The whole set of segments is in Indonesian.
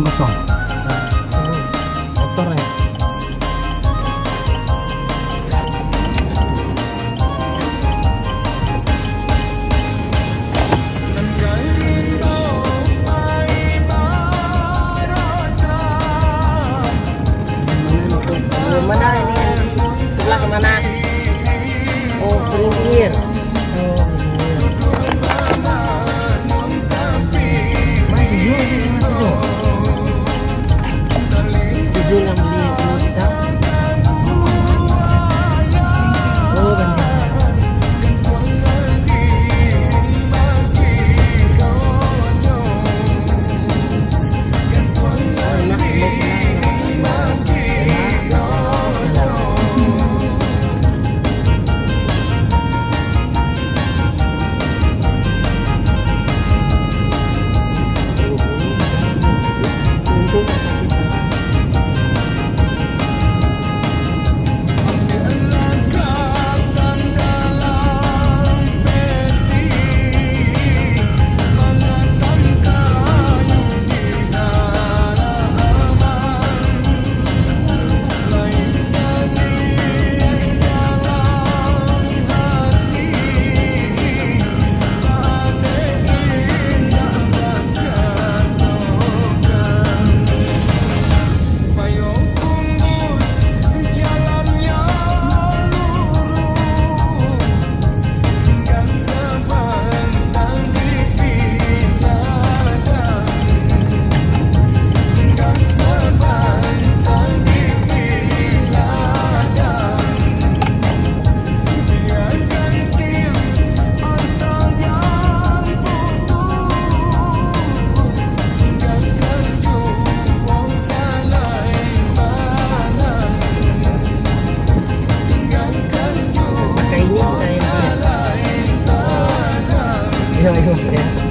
kosong. Kotor ya. Mana ini sebelah kemana? Oh, Beringkir. Yang beli kita. Oh,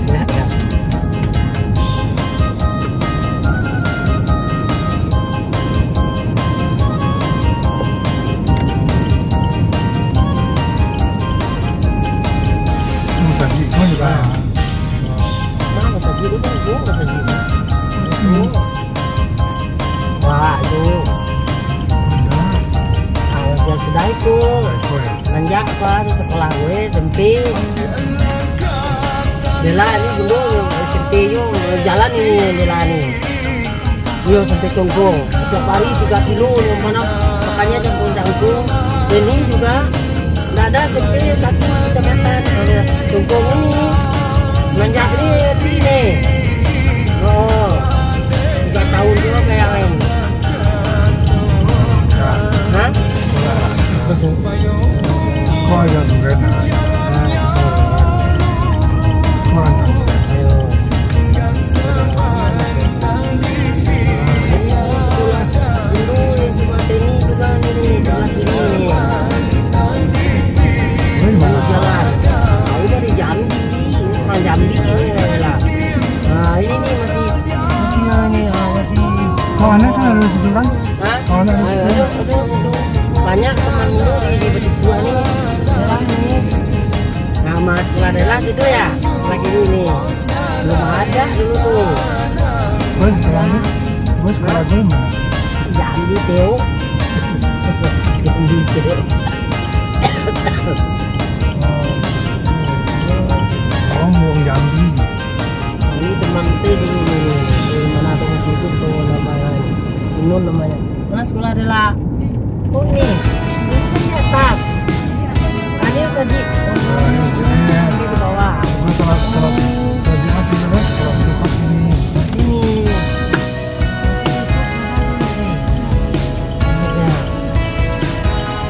benar. Wah, itu. Yang sudah itu. Nanjak apa di sekolah gue SMP. Bela ini dulu SMP yo jalan ini Bela nih. Yo sampai Congkong. Setiap hari 3 kilo yang mana makanya jangkung. Dan ini juga nggak ada SMP satu kecamatan Congkong ini. Nanjak ini. Oh, 3 tahun juga kayak lain. Hah? Kau yang kena. Kawannya kan ada di situ kan? Kawannya ada di situ. Banyak teman dulu di berdua nih. Ini. Nama sekolah adalah situ ya. Lagi ini. Belum ada dulu tuh. Gue sekolah gue mana? Jambi Teo. Jambi Teo. Oh, mau Jambi. Ini teman teh di mana tuh situ tuh namanya. Sinun namanya. Mana sekolah adalah. Oh ini di atas. Ini Saji. Ini di bawah. Kalau Saji hati jelas kalau di pas ini. Ini.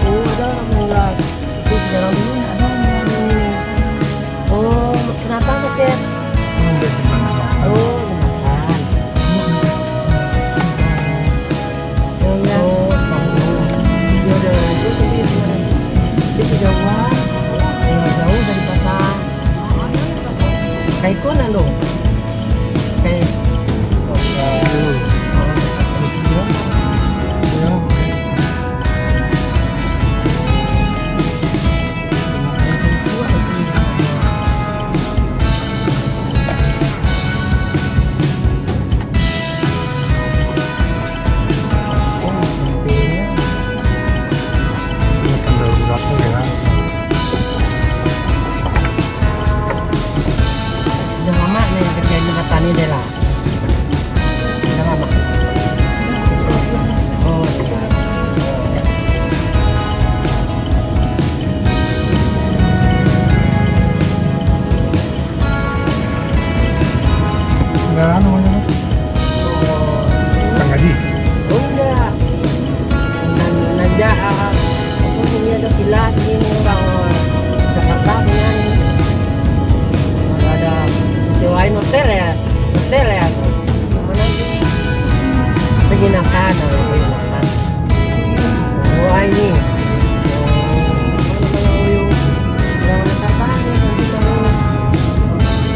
Oh ada mulai. Itu sekarang dulu ada mulai. Oh kenapa macet? Oh dimakan. Oh ya. Itu kejauhan, jauh dari pasar. Kayak konan dong, kayak penginapan, penginapan. Oh, ini.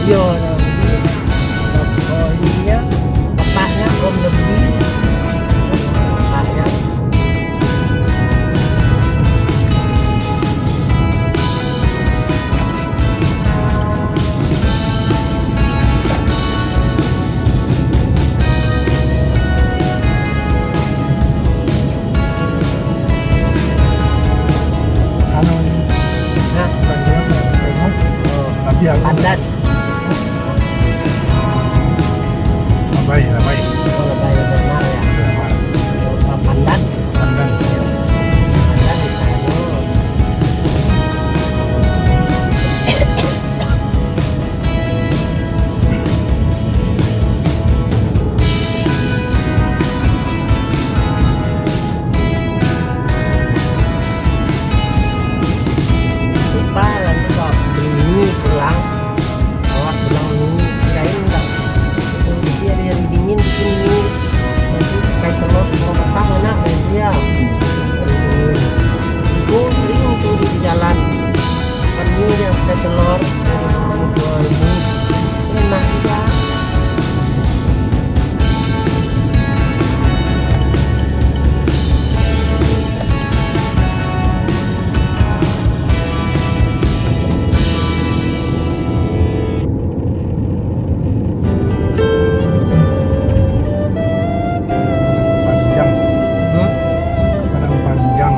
Yo, oh ininya bapaknya om lebih bapaknya Ano, nah, tapi ako, pandan. labay, labay. Kalau bayar benar ya, pandan, Pandan. pandan di sana. Lupa nanti kok ini pulang, bawa pulang ini, kirain enggak. Itu dia yang dingin di sini, nanti kayak telur semua matang enak dan dia. Itu sering tuh di jalan, kan ini yang kayak telur, ini enak juga. Panjang, Hmm? padang panjang.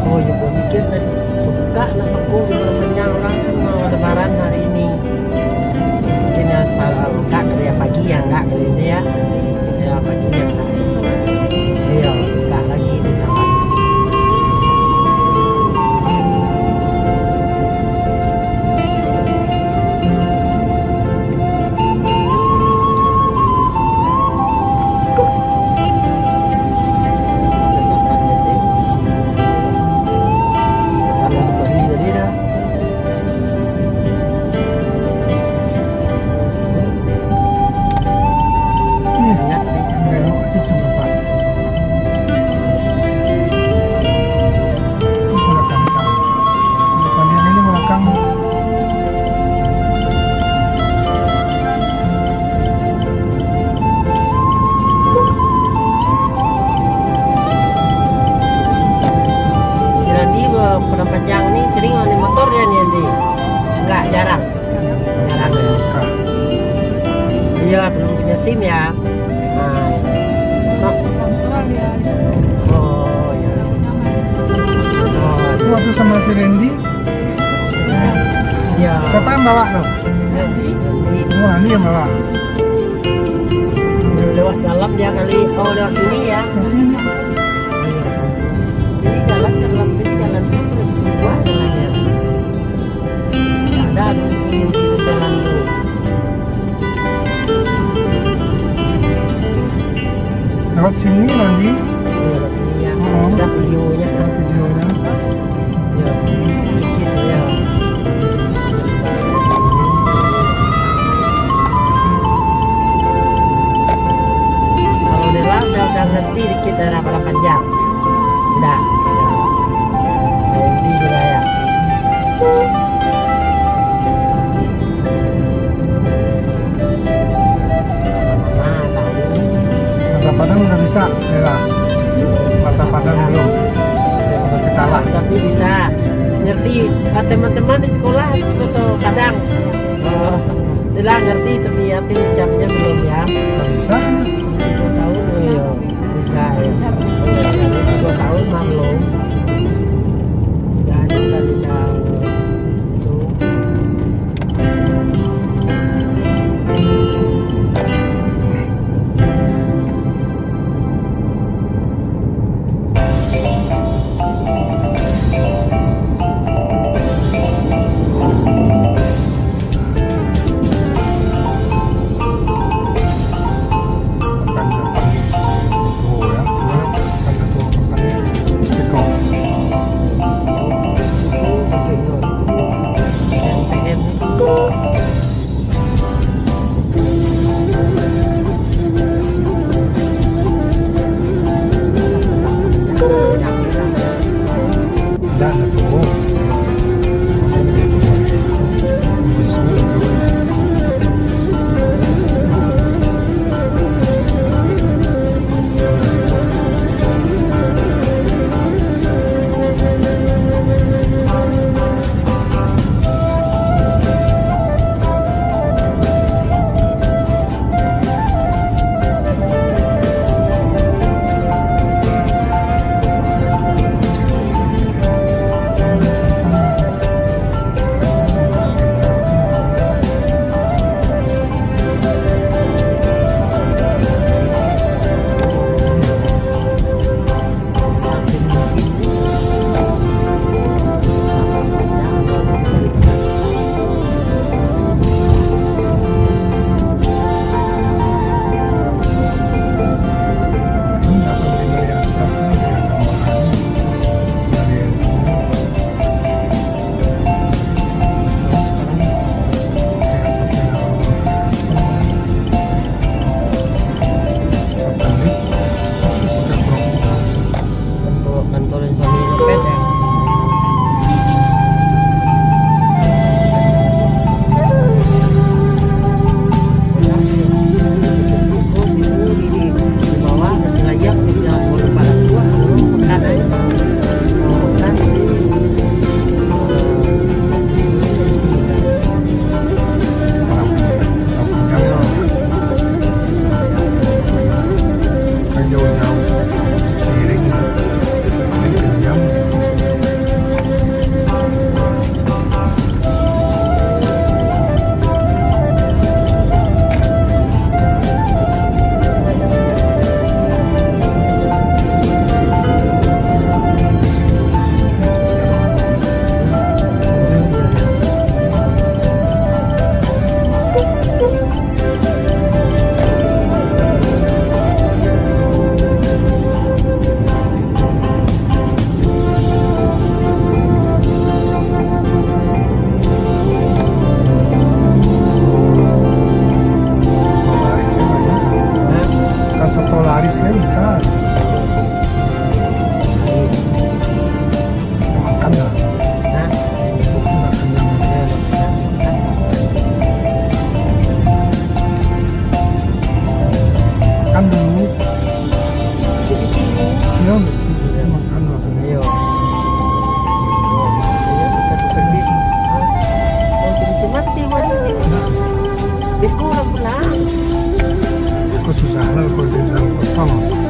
Oh ya gue mikir tadi buka lah aku kenyang orang kan mau lebaran hari ini. Mungkin ya separuh buka dari ya pagi ya enggak dari itu ya. Ya pagi ya enggak di sana. Iya buka lagi di sana. Ingat sih. Belok aja sebentar. Itu belakang kami. Kalian ini belakang. Si Randi pada panjang nih sering naik motor ya nih Andi? Enggak, jarang. Jarang ya. Belakang. Iya, belum punya SIM ya. Nah, oh ya. Oh, Itu waktu sama si Randy, ya. siapa yang bawa tuh? Jadi, Oh, Randy yang bawa. lewat dalam dia kali. Oh, lewat sini ya. Ke sini. Ini jalan ke dalam ini jalan terus sudah dua jalannya. Nggak ada yang di jalan tuh. Lewat sini Randy. Iya, lewat sini ya. Oh. Ada videonya. Lewat videonya. Ya, dikit ya. Kalau Dela udah ngerti dikit daerah Padang Panjang. Udah. Ini juga ya. Mama tahu. Masa Padang udah bisa, Dela. Masa Padang belum. Masa kita lah. Tapi bisa ngerti teman-teman di sekolah bahasa Padang. Oh, Dela ngerti tapi ucapnya belum ya. Bisa. 3 tahun oh, ya. Bisa ya. Parisnya besar. Makan nggak? Hah? Nggak kenyang. Makan dulu. Ya, makan langsung. Ayo. Oh, mati waduh. Kurang pula. Kok susah lah kalau di dalam kosong.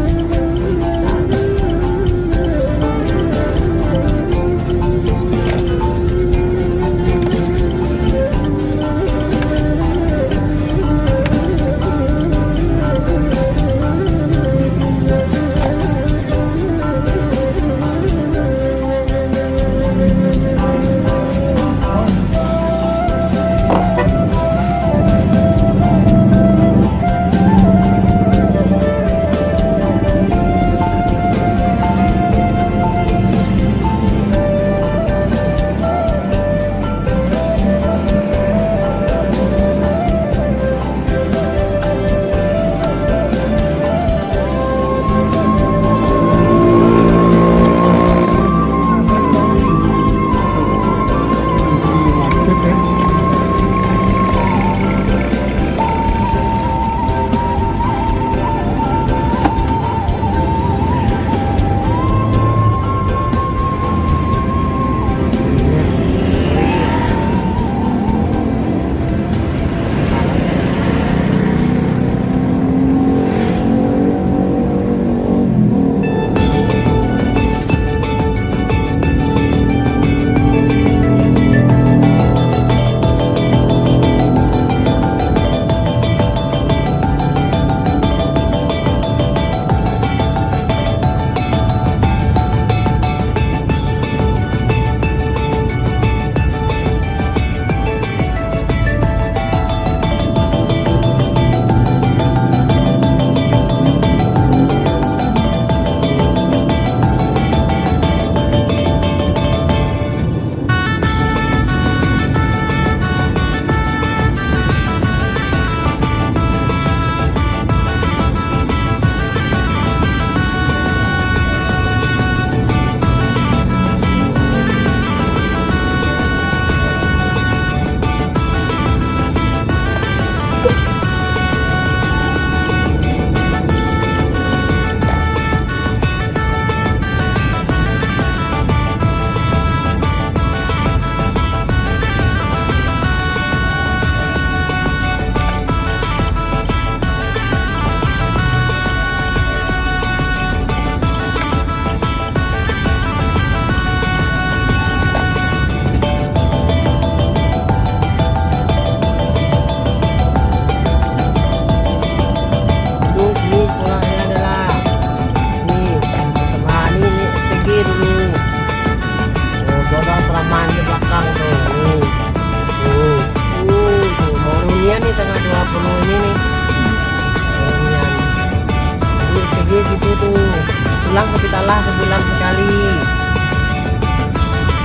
pulang ke Pitala sebulan sekali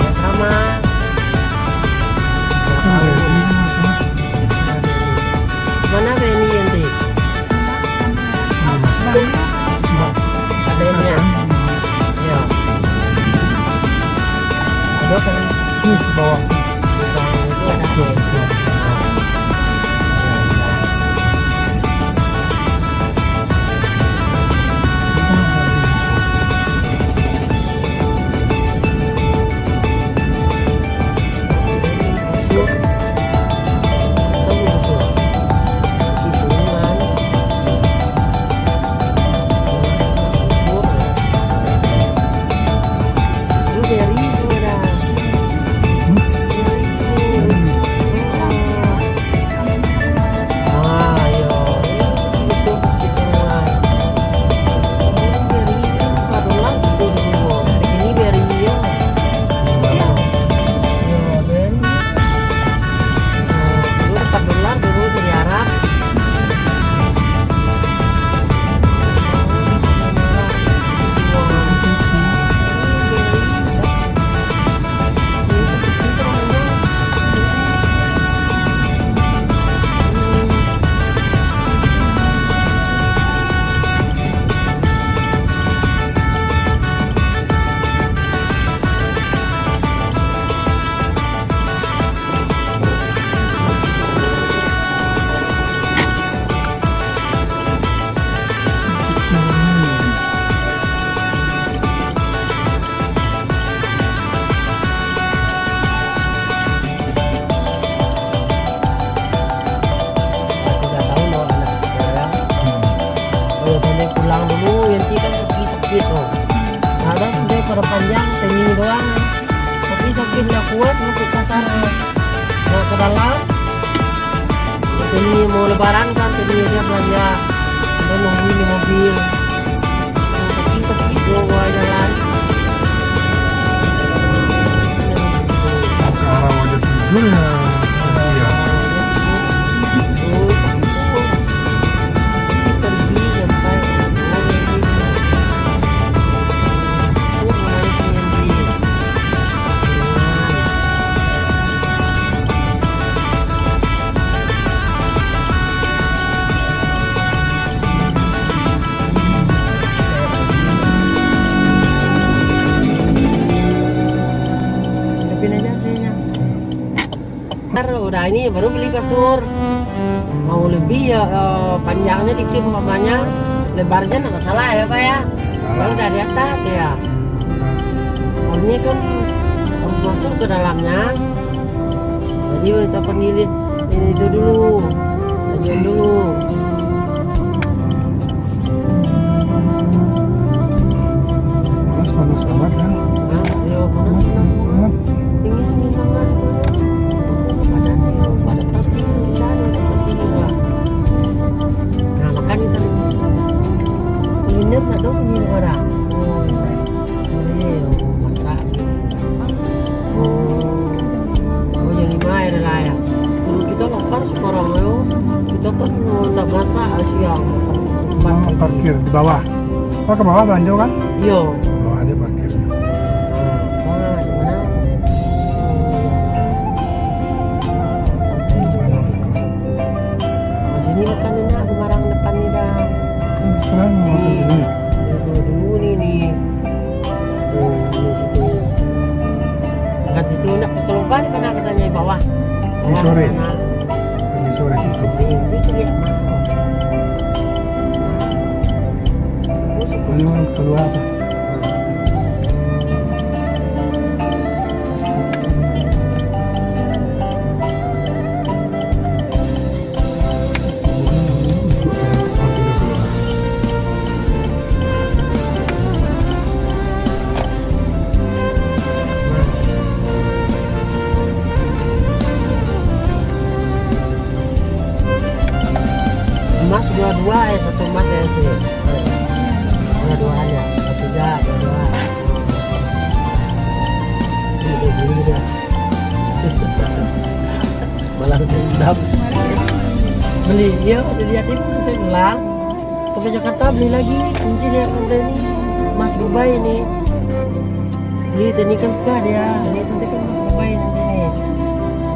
ya sama. Mana Beni ente? Adanya ya ada kan di bawah itu ada dikit oh. Ada dia pada panjang, tinggi doang. Tapi saking nggak kuat masuk pasar ke dalam. Ini mau lebaran kan, jadi dia belanja. Dia nungguin di mobil. Sakit gua jalan. Orang wajah tidur ya. Iya. Udah ini baru beli kasur, mau lebih ya panjangnya dikit umpamanya, lebarnya nggak masalah ya pak ya, kalau udah di atas ya, ini kan harus masuk ke dalamnya, jadi kita panggilin ini itu dulu, lanjut dulu. Panas banget ya. Yo panas banget. Dingin banget. Pada tersinggung di sana, tersinggung lah. Nah makanya kan kuliner nak dong ini orang. Oh masak. Oh yang lima ada lah ya. Dulu kita lapar sekarang yo. Kita kan nak masak siang. Parkir di bawah. Oh ke bawah belanja kan? Yo. Bawah ada parkirnya. Ini makanannya aku barang depan nih dah. Serang mau ini. Dulu nih. Di situ. Dekat situ nak ke Kelompan mana katanya di bawah. Di sore. Mana? Di sore situ. Ini cari apa? Ini orang keluar apa? Emas dua-dua ya, satu emas ya sih. Dua aja, tiga, dua. Ini dia. Balas dendam. Beli, iya, jadi yatim kita hilang. Sampai Jakarta beli lagi, kunci dia kata ini Mas Dubai ini. Beli ini kan suka dia, ini nanti kan Mas Dubai nanti nih.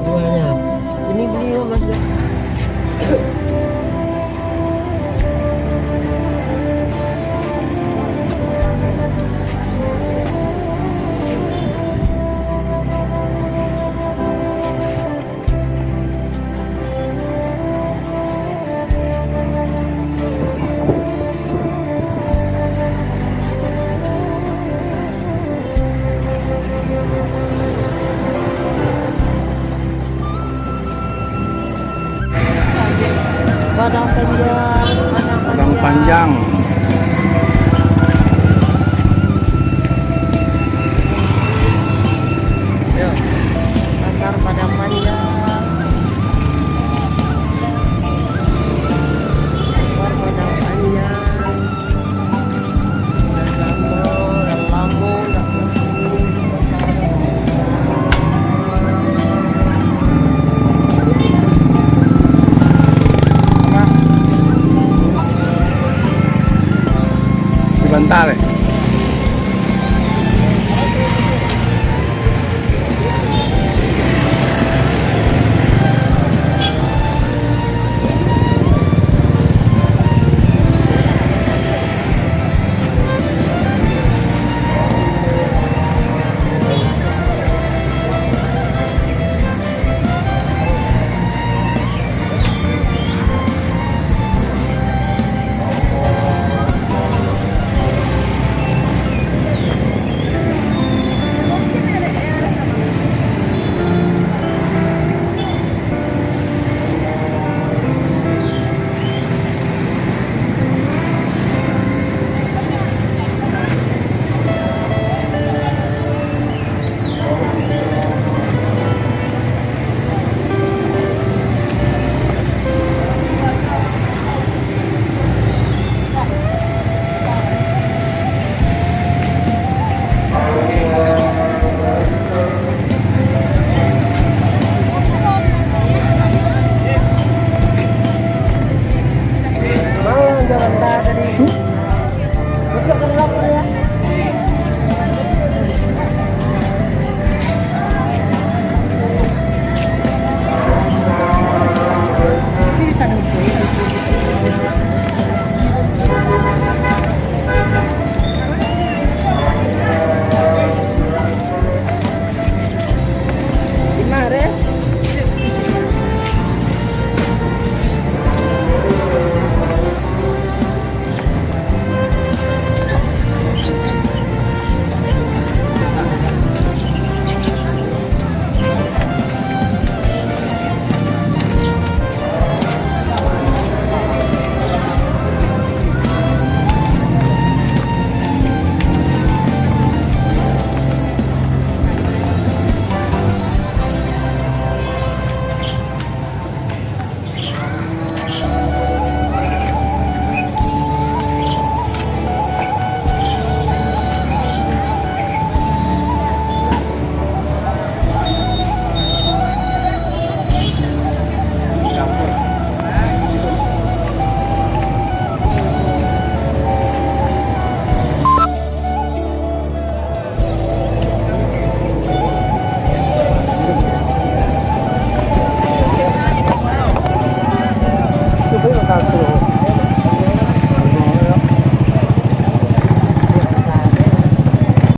Duanya. Ini beli Mas Dubai. Padang Panjang, Padang Panjang. Yo, pasar Padang Panjang. Pasar Padang Panjang. Lambo, nak masuk. Sebentar ya.